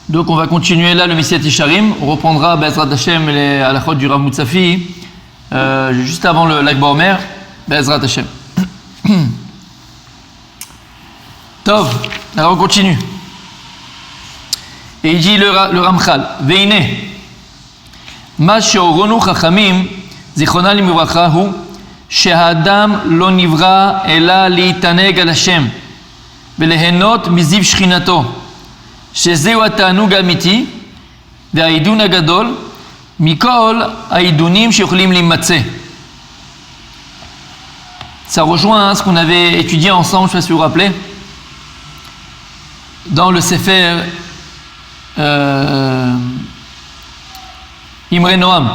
Donc on va continuer là le Messiat Yesharim. On reprendra Be'ezrat Hashem les halachot du Rav Mutzafi juste avant le Lag BaOmer. Be'ezrat Hashem. Tov, alors on continue. Et il dit le Ramchal, Veine, Ma she'oronu chachamim, zichronam livracha hu, she'ha'adam lo nivra ela li'taneg al Hashem, velehenot miziv shchinato, שזהו התענוג האמיתי והעידון הגדול מכל העידונים שיכולים להימצא. Ça rejoint ce qu'on avait étudié ensemble, je ne sais pas si vous vous rappelez, dans le Sefer Imre Noam.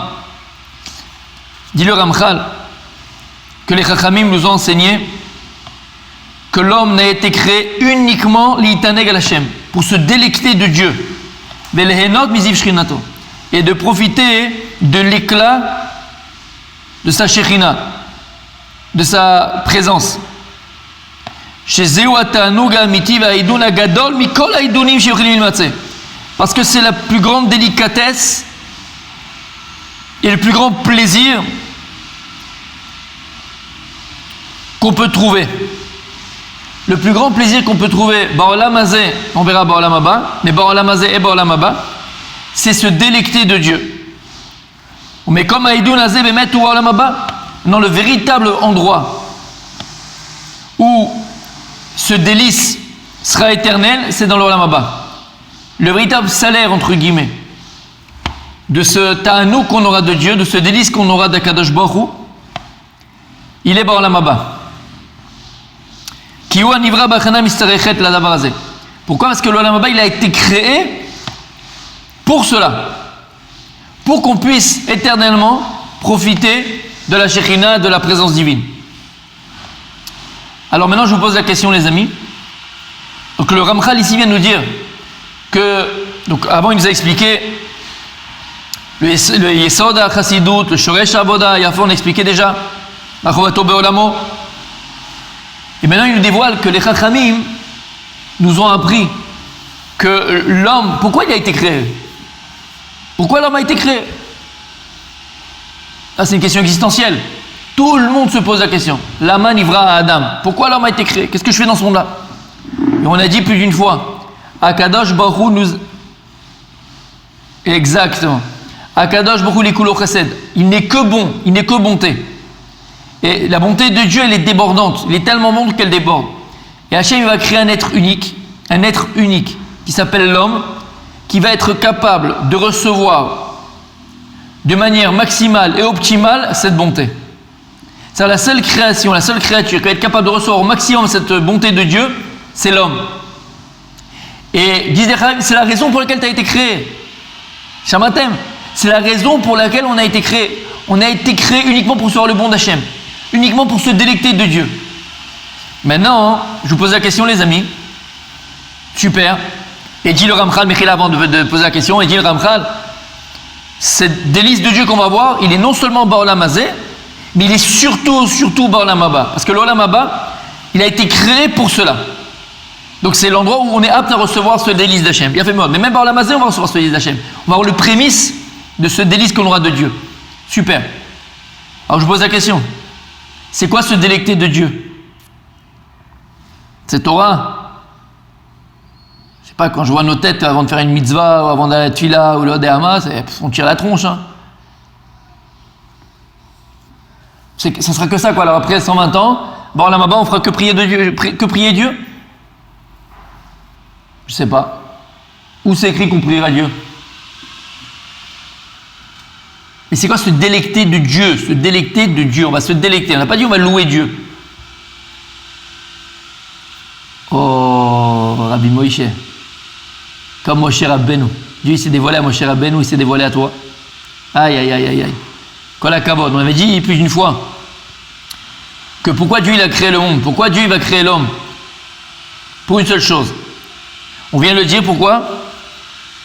Dit le Ramchal que les Chachamim nous ont enseigné que l'homme n'a été créé uniquement li'taneg al Hashem, pour se délecter de Dieu, et de profiter de l'éclat de sa Shekhinah, de sa présence. Parce que c'est la plus grande délicatesse et le plus grand plaisir qu'on peut trouver. Le plus grand plaisir qu'on peut trouver, Ba'olam Hazeh, on verra Ba'olam Haba, mais Ba'olam Hazeh et Ba'olam Haba, c'est se délecter de Dieu. Mais comme Aïdoun Hazeh Bemet ou Ba'olam Haba, non, le véritable endroit où ce délice sera éternel, c'est dans l'Olam Haba. Le véritable salaire, entre guillemets, de ce ta'anouk qu'on aura de Dieu, de ce délice qu'on aura d'Akadosh Baruch Hu, il est Ba'olam Haba. Pourquoi? Parce que l'Olam Haba il a été créé pour cela, pour qu'on puisse éternellement profiter de la Shekhinah, de la présence divine. Alors maintenant je vous pose la question les amis. Donc le Ramchal ici vient nous dire que, donc avant il nous a expliqué le Yesod HaChassidut, le Shoresh HaAvoda, Yafo on expliquait déjà la Chovato Be'olamo. Et maintenant, il nous dévoile que les Chachamim nous ont appris que l'homme, pourquoi il a été créé? Pourquoi l'homme a été créé? Ah, c'est une question existentielle. Tout le monde se pose la question. Lama nivra à Adam. Pourquoi l'homme a été créé? Qu'est-ce que je fais dans ce monde-là? Et on a dit plus d'une fois, Akadosh Baruch Hu nous... Exactement. Akadosh Baruch Hu l'ikulo chesed. Il n'est que bon, il n'est que bonté. Et la bonté de Dieu, elle est débordante. Elle est tellement bonne qu'elle déborde. Et Hachem, il va créer un être unique, qui s'appelle l'homme, qui va être capable de recevoir de manière maximale et optimale cette bonté. C'est la seule création, la seule créature qui va être capable de recevoir au maximum cette bonté de Dieu, c'est l'homme. Et disent c'est la raison pour laquelle tu as été créé. Shamatem, c'est la raison pour laquelle on a été créé. On a été créé uniquement pour recevoir le bon d'Hachem. Uniquement pour se délecter de Dieu. Maintenant, je vous pose la question les amis. Super. Et dit le Ramchal, Michel avant de poser la question, et dit le Ramchal, cette délice de Dieu qu'on va voir, il est non seulement Ba'olam Hazeh, mais il est surtout Ba'olam Haba. Parce que l'Olam Haba, il a été créé pour cela. Donc c'est l'endroit où on est apte à recevoir ce délice d'Hachem. Il a fait mode. Mais même Ba'olam Hazeh, on va recevoir ce délice d'Hachem. On va avoir le prémisse de ce délice qu'on aura de Dieu. Super. Alors je vous pose la question. C'est quoi se délecter de Dieu? C'est Torah. Je sais pas, quand je vois nos têtes avant de faire une mitzvah, ou avant d'aller à la Tfila ou le Hodéama, on tire la tronche. Hein. Ça sera que ça, quoi. Alors après 120 ans, bon là-bas, on fera que prier Dieu. Je sais pas. Où c'est écrit qu'on priera Dieu? Mais c'est quoi se délecter de Dieu? Se délecter de Dieu. On va se délecter. On n'a pas dit on va louer Dieu. Oh, Rabbi Moïse. Comme Moshe Rabbeinu. Dieu il s'est dévoilé à Moshe Rabbeinu, il s'est dévoilé à toi. Aïe. Kol hakavod. On avait dit plus d'une fois que pourquoi Dieu il a créé le monde? Pourquoi Dieu il va créer l'homme? Pour une seule chose. On vient de le dire, pourquoi?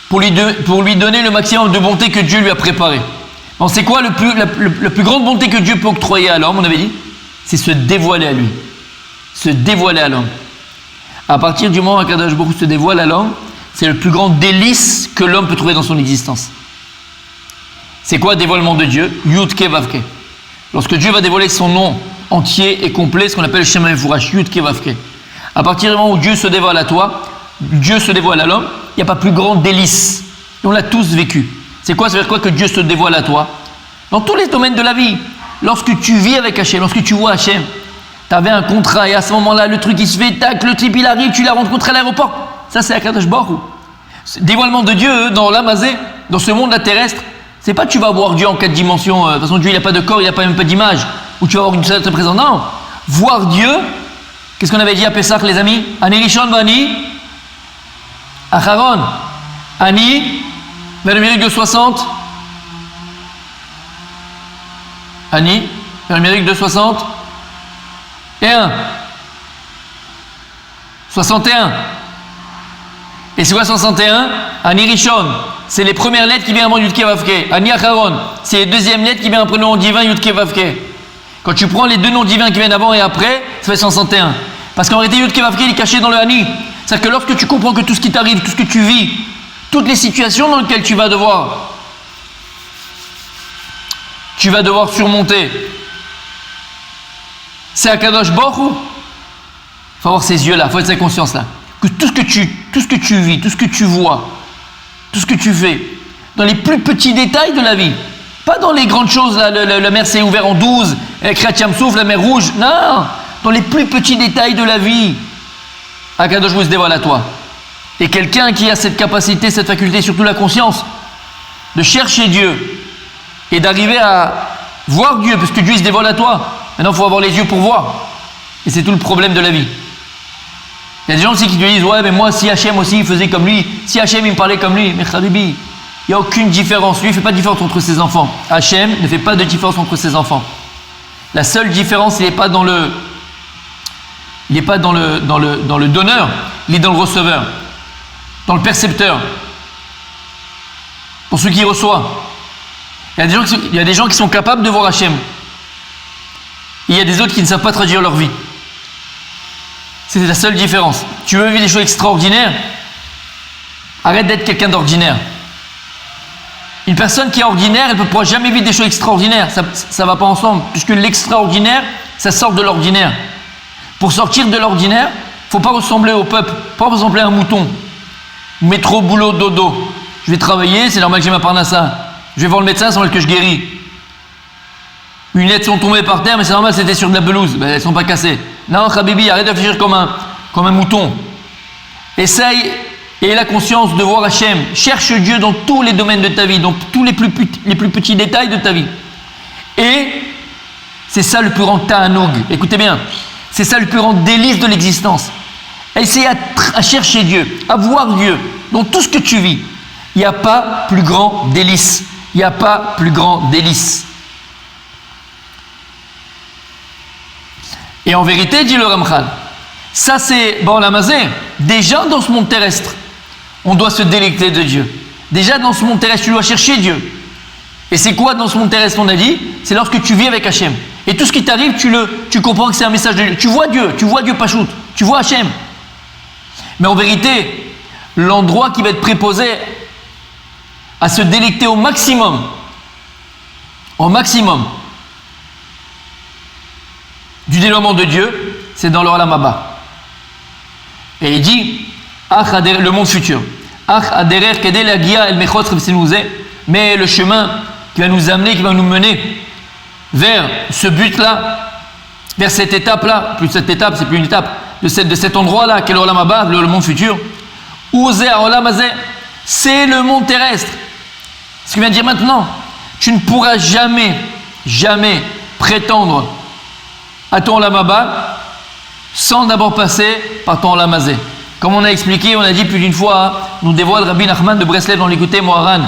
Pour lui donner le maximum de bonté que Dieu lui a préparé. Bon, c'est quoi la plus grande bonté que Dieu peut octroyer à l'homme, on avait dit? C'est se dévoiler à lui. Se dévoiler à l'homme. À partir du moment où Akadosh Baruch Hu se dévoile à l'homme, c'est le plus grand délice que l'homme peut trouver dans son existence. C'est quoi le dévoilement de Dieu? Yud-Ke Vav-Ke. Lorsque Dieu va dévoiler son nom entier et complet, ce qu'on appelle le Shem HaMefourash, Yud-Ke Vav-Ke. À partir du moment où Dieu se dévoile à toi, Dieu se dévoile à l'homme, il n'y a pas plus grand délice. Et on l'a tous vécu. C'est quoi? Ça veut dire quoi que Dieu se dévoile à toi? Dans tous les domaines de la vie. Lorsque tu vis avec Hachem, lorsque tu vois Hachem, tu avais un contrat et à ce moment-là, le truc il se fait, tac, le type il arrive, tu l'as rencontré à l'aéroport. Ça c'est Akadosh Baruch Hu. Dévoilement de Dieu dans l'Amazé, dans ce monde-là terrestre, c'est pas que tu vas voir Dieu en 4 dimensions. De toute façon, Dieu il n'a pas de corps, il n'a pas même pas d'image. Ou tu vas avoir une seule présence. Non. Voir Dieu, qu'est-ce qu'on avait dit à Pessah, les amis? Ani Rishon Vani, Acharon. Ani, vers le numérique de 60. Ani, vers le numérique de 60. Et 1. 61. Et c'est quoi 61? Ani Rishon. C'est les premières lettres qui viennent avant Yud-Ke Vav-Ke. Ani Acharon. C'est les deuxièmes lettres qui viennent après le nom divin Yud-Ke Vav-Ke. Quand tu prends les deux noms divins qui viennent avant et après, ça fait 61. Parce qu'en réalité, Yud-Ke Vav-Ke, il est caché dans le Ani. C'est-à-dire que lorsque tu comprends que tout ce qui t'arrive, tout ce que tu vis, toutes les situations dans lesquelles tu vas devoir surmonter, c'est Akadosh Baruch Hu. Il faut avoir ces yeux-là, il faut avoir cette conscience-là. Que tout ce que tu vis, tout ce que tu vois, tout ce que tu fais, dans les plus petits détails de la vie, pas dans les grandes choses, là, la mer s'est ouverte en 12, Kriyat Yam-Souf, la mer rouge, non, dans les plus petits détails de la vie, Akadosh Baruch Hu se dévoile à toi. Et quelqu'un qui a cette capacité, cette faculté, surtout la conscience, de chercher Dieu et d'arriver à voir Dieu, parce que Dieu il se dévoile à toi. Maintenant, il faut avoir les yeux pour voir. Et c'est tout le problème de la vie. Il y a des gens aussi qui te disent, ouais, mais moi, si Hachem aussi il faisait comme lui, si Hachem il me parlait comme lui, mais Khadibi, il n'y a aucune différence. Lui, il ne fait pas de différence entre ses enfants. Hachem ne fait pas de différence entre ses enfants. La seule différence, il n'est pas dans le donneur, il est dans le receveur, dans le percepteur, pour celui qui reçoit. Il y a des gens qui sont capables de voir Hachem. Il y a des autres qui ne savent pas traduire leur vie. C'est la seule différence. Tu veux vivre des choses extraordinaires? Arrête d'être quelqu'un d'ordinaire. Une personne qui est ordinaire, elle ne pourra jamais vivre des choses extraordinaires. Ça ne va pas ensemble. Puisque l'extraordinaire, ça sort de l'ordinaire. Pour sortir de l'ordinaire, il ne faut pas ressembler au peuple, pas ressembler à un mouton. Métro, boulot, dodo. Je vais travailler, c'est normal que j'ai ma parnassa. Je vais voir le médecin, c'est normal que je guéris. Mes lunettes sont tombées par terre, mais c'est normal, c'était sur de la pelouse. Ben, elles ne sont pas cassées. Non, Habibi, arrête de réfléchir comme un mouton. Essaye et aie la conscience de voir Hachem. Cherche Dieu dans tous les domaines de ta vie, dans tous les plus petits détails de ta vie. Et c'est ça le plus grand ta'anoug. Écoutez bien, c'est ça le plus grand délice de l'existence. Essaye à chercher Dieu, à voir Dieu dans tout ce que tu vis. Il n'y a pas plus grand délice. Il n'y a pas plus grand délice. Et en vérité, dit le Ramchal, ça c'est bon l'amazé. Déjà dans ce monde terrestre, on doit se délecter de Dieu. Déjà dans ce monde terrestre, tu dois chercher Dieu. Et c'est quoi dans ce monde terrestre, on a dit? C'est lorsque tu vis avec Hachem. Et tout ce qui t'arrive, tu comprends que c'est un message de Dieu. Tu vois Dieu Pachout, tu vois Hachem. Mais en vérité, l'endroit qui va être préposé à se délecter au maximum, du dévoilement de Dieu, c'est dans l'Olam Haba. Et il dit, le monde futur. Mais le chemin qui va nous amener, qui va nous mener vers ce but-là, vers cette étape-là, plus cette étape, c'est plus une étape, de cet endroit-là, qu'est l'Olam Haba, le monde futur, c'est le monde terrestre. Ce qu'il vient de dire maintenant, tu ne pourras jamais prétendre à ton Olam Haba sans d'abord passer par ton Olam Hazé. Comme on a expliqué, on a dit plus d'une fois, nous dévoile Rabbi Nachman de Breslev dans l'écouté Moharan,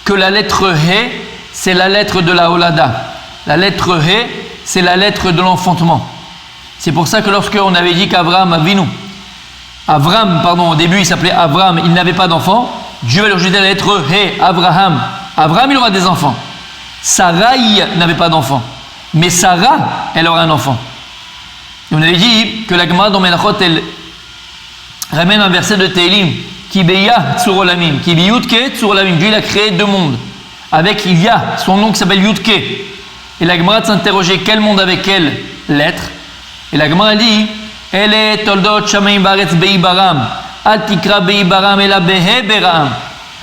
que la lettre He, c'est la lettre de la Holada. La lettre He, c'est la lettre de l'enfantement. C'est pour ça que lorsqu'on avait dit qu'Avraham Avinu, au début il s'appelait Avram, il n'avait pas d'enfant, Dieu va lui ajouter la lettre He, Avraham. Avraham, il aura des enfants. Sarai n'avait pas d'enfant. Mais Sarah, elle aura un enfant. Et on avait dit que la Gemara dans Melachot, ramène un verset de Tehillim, qui beya tsurolamim, qui biyutke tsurolamim. Dieu il a créé deux mondes, avec Ya, son nom qui s'appelle Yutke. Et la Gemara s'interrogeait quel monde avec quelle lettre. Et la Gemara dit, Ele toldot shamayim baretz beibaram, al tikra beibaram ela behe beram.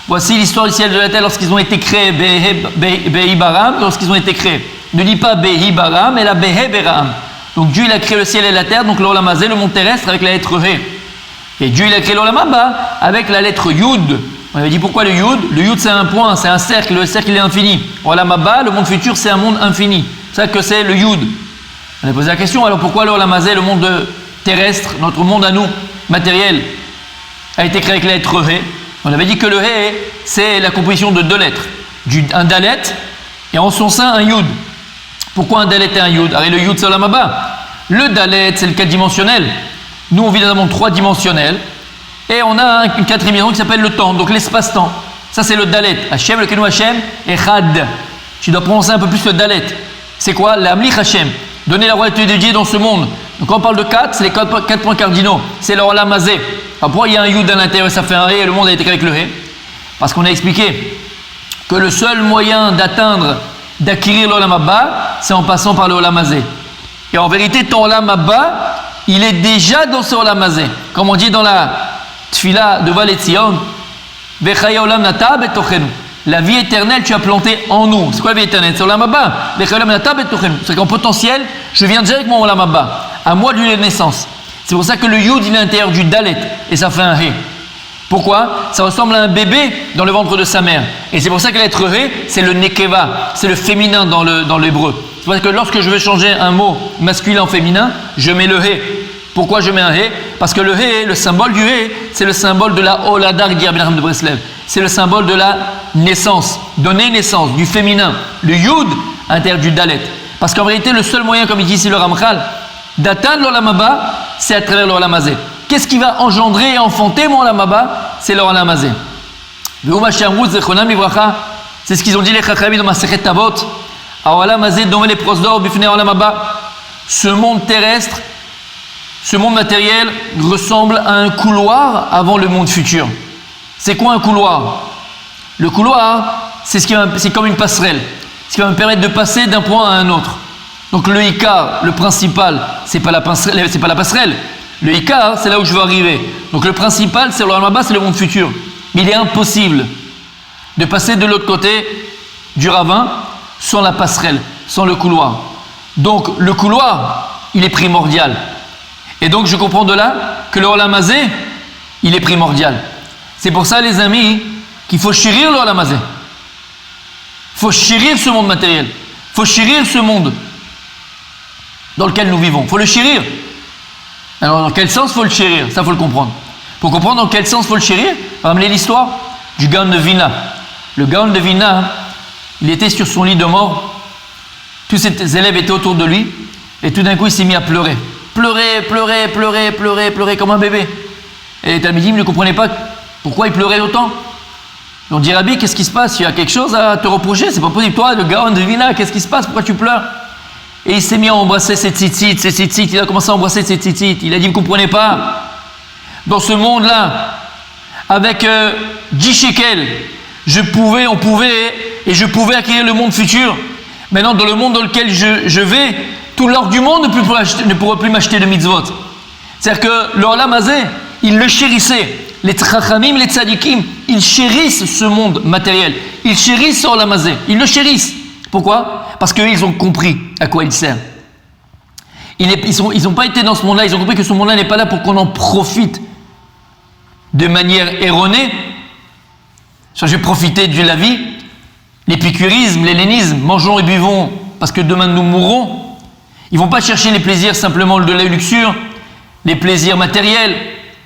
Voici l'histoire du ciel de la terre lorsqu'ils ont été créés, beibaram, lorsqu'ils ont été créés. Ne dis pas beibaram, ela behe beram. Donc Dieu il a créé le ciel et la terre, donc l'Olam Hazé, le monde terrestre, avec la lettre He. Et Dieu il a créé l'Olam Haba avec la lettre Yud. On avait dit pourquoi le Yud? Le Yud c'est un point, c'est un cercle, le cercle il est infini. L'Olam Haba, le monde futur, c'est un monde infini. C'est ça que c'est le Yud. On a posé la question, alors pourquoi l'Olam Hazé, le monde terrestre, notre monde à nous, matériel, a été créé avec la lettre He? On avait dit que le He, c'est la composition de deux lettres. Un Dalet et en son sein un Yud. Pourquoi un Dalet et un Yud? Alors le Yud c'est l'Olam Haba. Le Dalet c'est le 4-dimensionnel. Nous on vit dans un monde 3-dimensionnel. Et on a une quatrième dimension qui s'appelle le temps, donc l'espace-temps. Ça c'est le Dalet. Hachem, le Kenu Hachem, Echad. Tu dois prononcer un peu plus le Dalet. C'est quoi? L'Amlich Hachem. Donner la royauté de Dieu dans ce monde. Donc quand on parle de 4, c'est les 4 points cardinaux. C'est l'Olam Hazé. Alors pourquoi il y a un Yud à l'intérieur et ça fait un He et le monde a été créé avec le He? Parce qu'on a expliqué que le seul moyen d'acquérir l'Olam Haba, c'est en passant par l'Olam Hazé. Et en vérité, ton Olam Haba, il est déjà dans ce Olam Hazé. Comme on dit dans la Tfila de Valet Zion, Vechaya Olam Nata Betochenu. La vie éternelle, tu as planté en nous. C'est quoi la vie éternelle? C'est Olam Haba. Vechaya Olam Nata Betochenu. C'est qu'en potentiel, je viens déjà avec mon Olam Haba. À moi de lui de naissance. C'est pour ça que le Yud, il est à l'intérieur du Dalet. Et ça fait un He. Pourquoi? Ça ressemble à un bébé dans le ventre de sa mère. Et c'est pour ça que la lettre He, c'est le Nekeva. C'est le féminin dans l'hébreu. C'est pour ça que lorsque je veux changer un mot masculin en féminin, je mets le He. Pourquoi je mets un He? Parce que le He, le symbole du He, c'est le symbole de la Olada, dit Rabbi Nachman de Breslev. C'est le symbole de la naissance, donner naissance, du féminin. Le Yud, à l'intérieur du Dalet. Parce qu'en vérité, le seul moyen, comme il dit ici le Ramchal, d'atteindre l'Olam Haba, c'est à travers l'Olam Hazé. Qu'est-ce qui va engendrer et enfanter mon Olam Haba? C'est l'Olam Hazé. C'est ce qu'ils ont dit les Chachamim dans Masechet Avot. Olam Hazé, dont les prosdor, bifnei Olam Haba. Ce monde terrestre, ce monde matériel ressemble à un couloir avant le monde futur. C'est quoi un couloir? Le couloir, c'est comme une passerelle. Ce qui va me permettre de passer d'un point à un autre. Donc le Ikar, le principal, c'est pas la passerelle. Le Ikar, c'est là où je veux arriver. Donc le principal, c'est l'Olam Haba, c'est le monde futur. Mais il est impossible de passer de l'autre côté du ravin sans la passerelle, sans le couloir. Donc le couloir, il est primordial. Et donc je comprends de là que l'Olam Hazé, il est primordial. C'est pour ça, les amis, qu'il faut chérir l'Olam Hazé. Il faut chérir ce monde matériel. Il faut chérir ce monde dans lequel nous vivons. Il faut le chérir. Alors dans quel sens il faut le chérir? Ça, il faut le comprendre. Pour comprendre dans quel sens il faut le chérir, on va ramener l'histoire du Gaon de Vilna. Le Gaon de Vilna, il était sur son lit de mort. Tous ses élèves étaient autour de lui. Et tout d'un coup, il s'est mis à pleurer. Pleurer comme un bébé. Et les Talmidim ne comprenaient pas pourquoi il pleurait autant. Ils ont dit, Rabbi, qu'est-ce qui se passe? Il y a quelque chose à te reprocher? C'est pas possible. Toi, le Gaon de Vilna, qu'est-ce qui se passe? Pourquoi tu pleures? Et il s'est mis à embrasser ses tzitzit. Il a commencé à embrasser ses tzitzit. Il a dit, vous ne comprenez pas? Dans ce monde-là, avec 10 shekels, je pouvais acquérir le monde futur. Maintenant, dans le monde dans lequel je vais, tout l'or du monde ne pourra plus m'acheter de mitzvot. C'est-à-dire que l'Olam Hazé, il le chérissait. Les Chachamim, les Tzadikim, ils chérissent ce monde matériel. Ils chérissent l'Olam Hazé. Ils le chérissent. Pourquoi? Parce qu'ils ont compris à quoi il sert. Ils n'ont pas été dans ce monde-là. Ils ont compris que ce monde-là n'est pas là pour qu'on en profite de manière erronée. Je vais profiter de la vie. L'épicurisme, l'hellénisme, mangeons et buvons parce que demain nous mourrons. Ils ne vont pas chercher les plaisirs simplement de la luxure, les plaisirs matériels,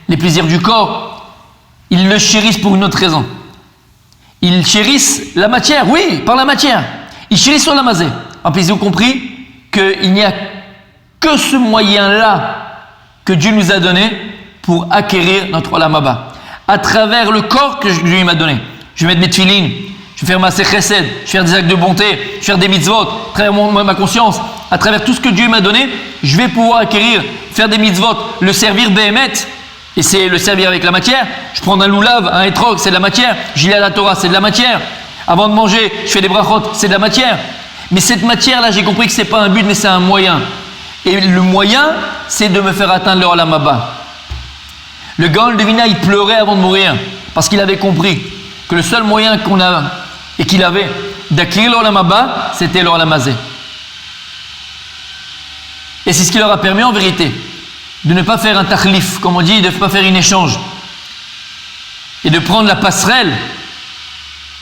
les plaisirs du corps. Ils le chérissent pour une autre raison. Ils chérissent la matière, oui, par la matière. Ils chérissent l'Olam Hazé. Ils ont compris qu'il n'y a que ce moyen-là que Dieu nous a donné pour acquérir notre Olam Haba. À travers le corps que Dieu m'a donné. Je vais mettre mes tefilines, je vais faire ma chesed, je vais faire des actes de bonté, je vais faire des mitzvot, à travers ma conscience, à travers tout ce que Dieu m'a donné, je vais pouvoir acquérir, faire des mitzvot, le servir béhémet. et c'est le servir avec la matière. Je prends un loulav, un etrog, c'est de la matière. J'y lis à la Torah, c'est de la matière. Avant de manger, je fais des brachot, c'est de la matière. Mais cette matière-là, j'ai compris que c'est pas un but, mais c'est un moyen. Et le moyen, c'est de me faire atteindre le Olam Haba. Le Gaon de Vilna, il pleurait avant de mourir, parce qu'il avait compris que le seul moyen qu'on a, et qu'il avait, d'acquérir le Olam Haba, c'était le Olam Hazé. Et c'est ce qui leur a permis en vérité de ne pas faire un tachlif, comme on dit, de ne pas faire un échange, et de prendre la passerelle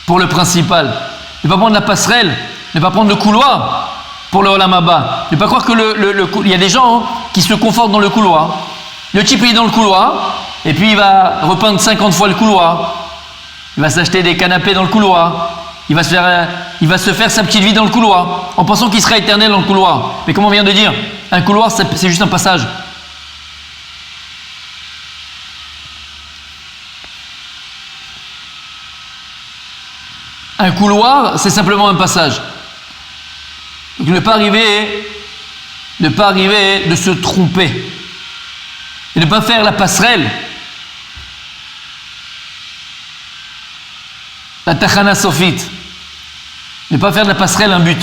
pour le principal, de ne pas prendre la passerelle, de ne pas prendre le couloir pour le Olam Haba, de ne pas croire que il y a des gens qui se confortent dans le couloir. Le type il est dans le couloir, et puis il va repeindre 50 fois le couloir, il va s'acheter des canapés dans le couloir, il va se faire sa petite vie dans le couloir, en pensant qu'il sera éternel dans le couloir. Mais comme on vient de dire, un couloir c'est juste un passage. Un couloir, c'est simplement un passage. Donc ne pas arriver de se tromper. Et ne pas faire la passerelle. La tachana sofite. Ne pas faire de la passerelle un but.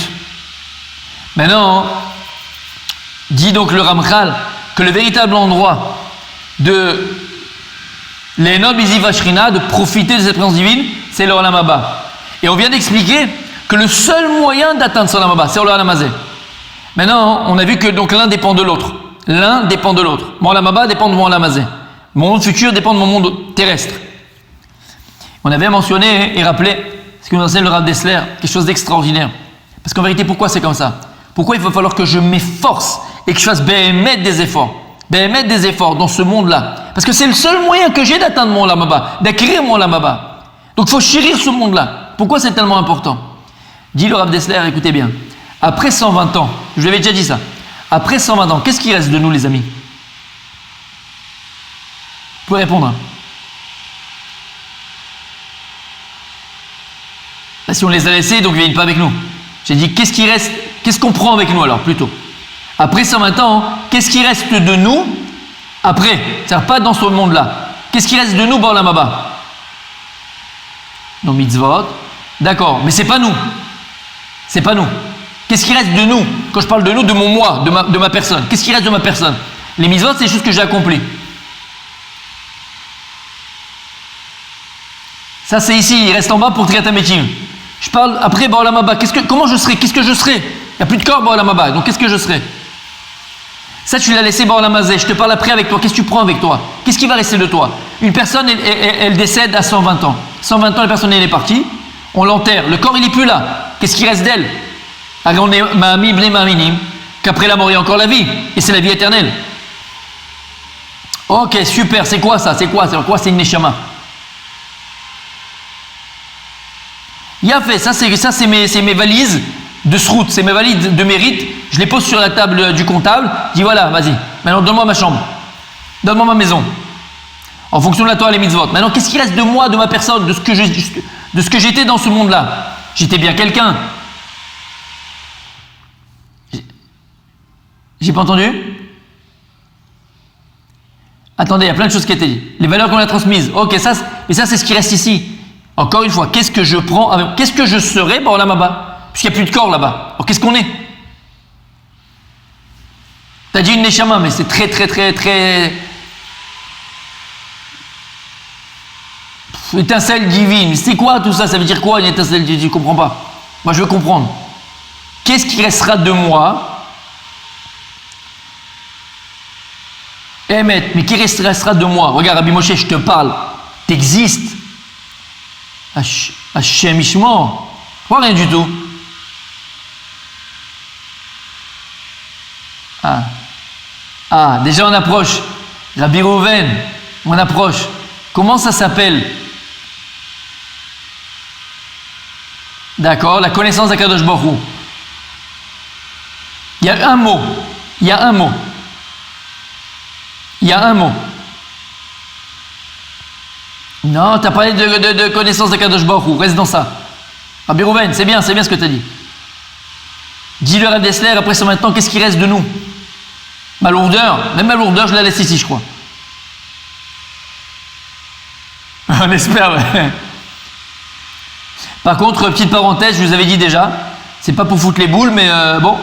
Maintenant, dit donc le Ramchal que le véritable endroit de l'Enod Biziva Shrina, de profiter de cette présence divine, c'est le Olam Haba. Et on vient d'expliquer que le seul moyen d'atteindre ce Olam Haba, c'est le Olam Hazé. Maintenant, on a vu que donc l'un dépend de l'autre. L'un dépend de l'autre. Mon Olam Haba dépend de mon Olam Hazé. Mon monde futur dépend de mon monde terrestre. On avait mentionné et rappelé ce que nous enseigne le Rav Dessler, quelque chose d'extraordinaire. Parce qu'en vérité, pourquoi c'est comme ça? Pourquoi il va falloir que je m'efforce et que je fasse béhémet des efforts? Béhémet des efforts dans ce monde-là. Parce que c'est le seul moyen que j'ai d'atteindre mon Olam Haba, d'acquérir mon Olam Haba. Donc il faut chérir ce monde-là. Pourquoi c'est tellement important? Dit le Rav Dessler, écoutez bien. Après 120 ans, je vous avais déjà dit ça. Après 120 ans, qu'est-ce qui reste de nous, les amis? Vous pouvez répondre. Hein. Là, si on les a laissés, donc ils ne viennent pas avec nous. J'ai dit, qu'est-ce qui reste? Qu'est-ce qu'on prend avec nous alors, plutôt? Après 120 ans, qu'est-ce qui reste de nous après? C'est-à-dire pas dans ce monde-là. Qu'est-ce qui reste de nous, Olam Haba? Nos mitzvot. D'accord, mais c'est pas nous. C'est pas nous. Qu'est-ce qui reste de nous? Quand je parle de nous, de mon moi, de ma personne. Qu'est-ce qui reste de ma personne? Les mitzvot, c'est les choses que j'ai accomplies. Ça, c'est ici. Il reste en bas pour Triat HaMetim. Je parle après Olam Haba. Comment je serai? Qu'est-ce que je serai? Il n'y a plus de corps Olam Haba. Donc, qu'est-ce que je serai? Ça, tu l'as laissé Olam Hazé. Je te parle après avec toi. Qu'est-ce que tu prends avec toi? Qu'est-ce qui va rester de toi? Une personne, elle décède à 120 ans. 120 ans, la personne, elle est partie. On l'enterre. Le corps, il n'est plus là. Qu'est-ce qui reste d'elle? Alors, on est Ma'ami Bnei Ma'aminim, qu'après la mort, il y a encore la vie. Et c'est la vie éternelle. Ok, super. C'est quoi ça? C'est quoi? C'est une neshama. Il a fait. Ça, c'est mes valises de srout. C'est mes valises de mérite. Je les pose sur la table du comptable. Je dis voilà, vas-y. Maintenant, donne-moi ma chambre. Donne-moi ma maison. En fonction de la Torah et les mitzvot. Maintenant, qu'est-ce qui reste de moi, de ma personne, de ce que j'étais dans ce monde-là? J'étais bien quelqu'un. J'ai pas entendu? Attendez, il y a plein de choses qui étaient dites. Les valeurs qu'on a transmises. Ok, mais ça, c'est ce qui reste ici. Encore une fois, qu'est-ce que je prends? Qu'est-ce que je serai? Olam Haba. Puisqu'il n'y a plus de corps là-bas. Alors, qu'est-ce qu'on est? T'as dit une neshama, mais c'est très, très, très, très... Étincelle divine. C'est quoi tout ça? Ça veut dire quoi une étincelle divine? Je ne comprends pas. Moi, je veux comprendre. Qu'est-ce qui restera de moi? Emet, mais qui restera de moi? Regarde, Rabbi Moshe, je te parle. T'existes. Hachem Ishmor. Quoi, rien du tout. Déjà on approche. Rabbi Rouven, on approche. Comment ça s'appelle? D'accord, la connaissance d'Akadosh Baruch Hu. Il y a un mot. Non, tu as parlé de connaissance d'Akadosh Baruch Hu. Reste dans ça. Rabbi Rouven, c'est bien ce que tu as dit. Dis le Rav Dessler, après ça maintenant, qu'est-ce qui reste de nous? Ma lourdeur, même ma lourdeur, je la laisse ici, je crois. On espère, ouais. Par contre, petite parenthèse, je vous avais dit déjà, c'est pas pour foutre les boules, mais bon,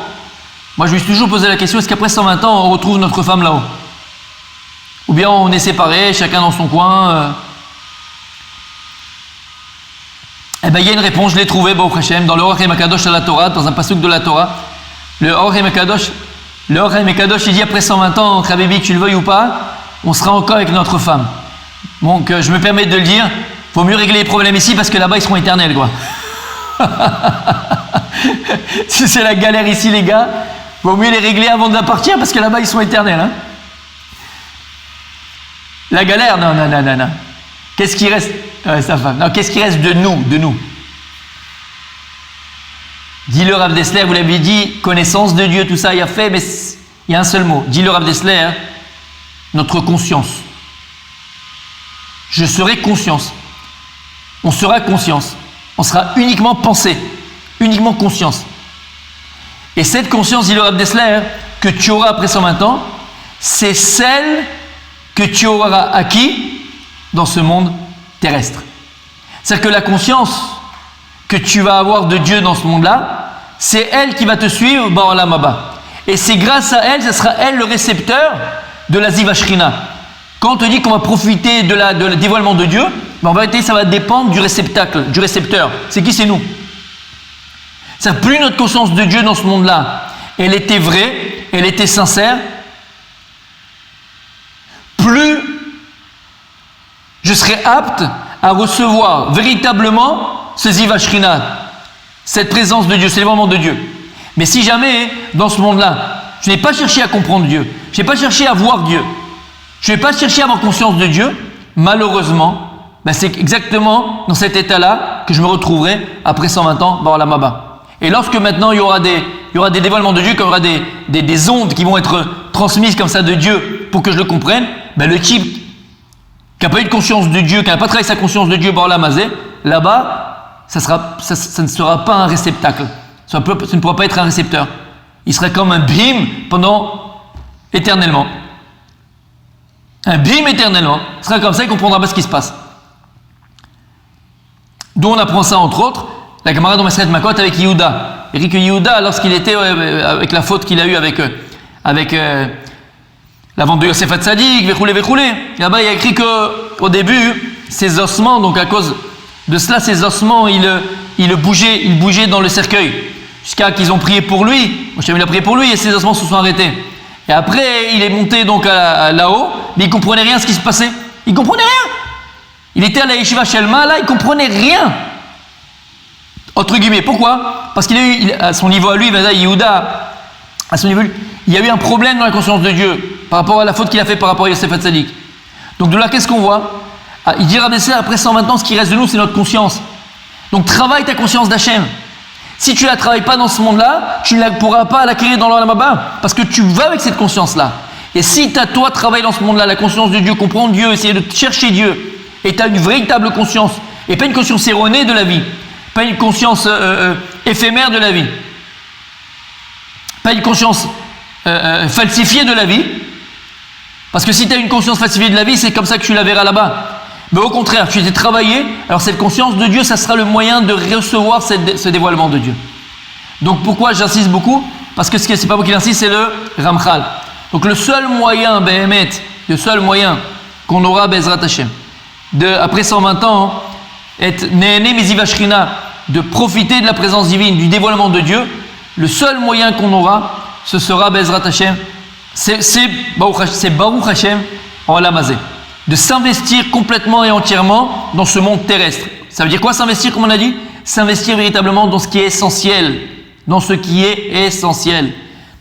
moi je me suis toujours posé la question, est-ce qu'après 120 ans, on retrouve notre femme là-haut? Ou bien on est séparés, chacun dans son coin Eh bien, il y a une réponse, je l'ai trouvée, Baruch Hashem, dans le Or HaMekadosh à la Torah, dans un pasuk de la Torah. Le Or HaMekadosh, il dit après 120 ans, Khabibi, que tu le veuilles ou pas, on sera encore avec notre femme. Donc, je me permets de le dire, il faut mieux régler les problèmes ici parce que là-bas, ils seront éternels, quoi. Si c'est la galère ici, les gars, il vaut mieux les régler avant de partir parce que là-bas, ils sont éternels. Hein. La galère, non. Qu'est-ce qui reste sa femme. Non, qu'est-ce qui reste de nous? Dis-le Rav Dessler, vous l'avez dit, connaissance de Dieu, tout ça, il y a fait, mais il y a un seul mot. Dis-le Rav Dessler, notre conscience. Je serai conscience. On sera conscience. On sera uniquement pensée, uniquement conscience. Et cette conscience, dit le Rav Dessler, que tu auras après 120 ans, c'est celle que tu auras acquis dans ce monde terrestre. C'est-à-dire que la conscience que tu vas avoir de Dieu dans ce monde-là, c'est elle qui va te suivre dans Olam Haba. Et c'est grâce à elle, ce sera elle le récepteur de la Ziva Shrina. Quand on te dit qu'on va profiter de dévoilement de Dieu, en vérité, ça va dépendre du réceptacle, du récepteur. C'est qui? C'est nous. C'est-à-dire, plus notre conscience de Dieu dans ce monde-là, elle était vraie, elle était sincère, plus je serai apte à recevoir véritablement ce Ziva Shrina, cette présence de Dieu, c'est vraiment de Dieu. Mais si jamais, dans ce monde-là, je n'ai pas cherché à comprendre Dieu, je n'ai pas cherché à voir Dieu, je n'ai pas cherché à avoir conscience de Dieu, malheureusement, c'est exactement dans cet état-là que je me retrouverai après 120 ans dans Olam Haba. Et lorsque maintenant il y aura des dévoilements de Dieu, qu'il y aura des ondes qui vont être transmises comme ça de Dieu pour que je le comprenne, le type qui n'a pas eu de conscience de Dieu, qui n'a pas travaillé sa conscience de Dieu par la mazé, là-bas, ça ne sera pas un réceptacle. Ça ne pourra pas être un récepteur. Il sera comme un bim pendant éternellement. Un bim éternellement. Ce sera comme ça, il ne comprendra pas ce qui se passe. D'où on apprend ça, entre autres, la camarade de Maseret Makot avec Yehuda. Il dit que Yehuda, lorsqu'il était avec la faute qu'il a eue avec la vente de Yosef Hatzadik, Vechoulé. Là-bas, il y a écrit qu'au début, ses ossements, donc à cause de cela, ses ossements, il bougeait dans le cercueil. Jusqu'à qu'ils ont prié pour lui. Moshe il a prié pour lui et ses ossements se sont arrêtés. Et après, il est monté donc là-haut, mais il ne comprenait rien à ce qui se passait. Il ne comprenait rien. Il était à la Yeshiva Shelma, là, il ne comprenait rien. Entre guillemets, pourquoi? Parce qu'il a eu, à son niveau à lui, Yehuda, à son niveau, il y a eu un problème dans la conscience de Dieu par rapport à la faute qu'il a fait par rapport à Yosef Hatzadik. Donc de là, qu'est-ce qu'on voit? Il dira après 120 ans, ce qui reste de nous, c'est notre conscience. Donc travaille ta conscience d'Hachem. Si tu ne la travailles pas dans ce monde-là, tu ne pourras pas l'acquérir dans l'Olam Haba, parce que tu vas avec cette conscience-là. Et si tu as toi travaillé dans ce monde-là, la conscience de Dieu, comprendre Dieu, essayer de chercher Dieu, et tu as une véritable conscience, et pas une conscience erronée de la vie, pas une conscience éphémère de la vie, pas une conscience falsifiée de la vie, parce que si tu as une conscience falsifiée de la vie, c'est comme ça que tu la verras là-bas. Mais au contraire, tu t'es travaillé, alors cette conscience de Dieu, ça sera le moyen de recevoir ce dévoilement de Dieu. Donc pourquoi j'insiste beaucoup? Parce que c'est pas moi qui l'insiste, c'est le Ramchal. Donc le seul moyen, le seul moyen qu'on aura, Bezrat Hashem, après 120 ans, être Néhéné Meziva Shrina, de profiter de la présence divine, du dévoilement de Dieu, le seul moyen qu'on aura, ce sera Bezrat Hashem, c'est Baruch Hashem en Olam Hazé. De s'investir complètement et entièrement dans ce monde terrestre. Ça veut dire quoi s'investir, comme on a dit? S'investir véritablement dans ce qui est essentiel. Dans ce qui est essentiel.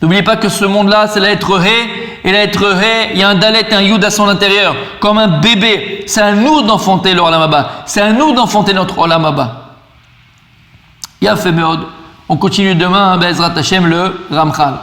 N'oubliez pas que ce monde-là, c'est la lettre Hé, et la lettre Hé, il y a un Dalet et un Yud à son intérieur, comme un bébé. C'est à nous d'enfanter l'Olam Haba. C'est à nous d'enfanter notre Olam Haba. Yafé Meod. On continue demain, Bezrat Hashem, le Ramchal.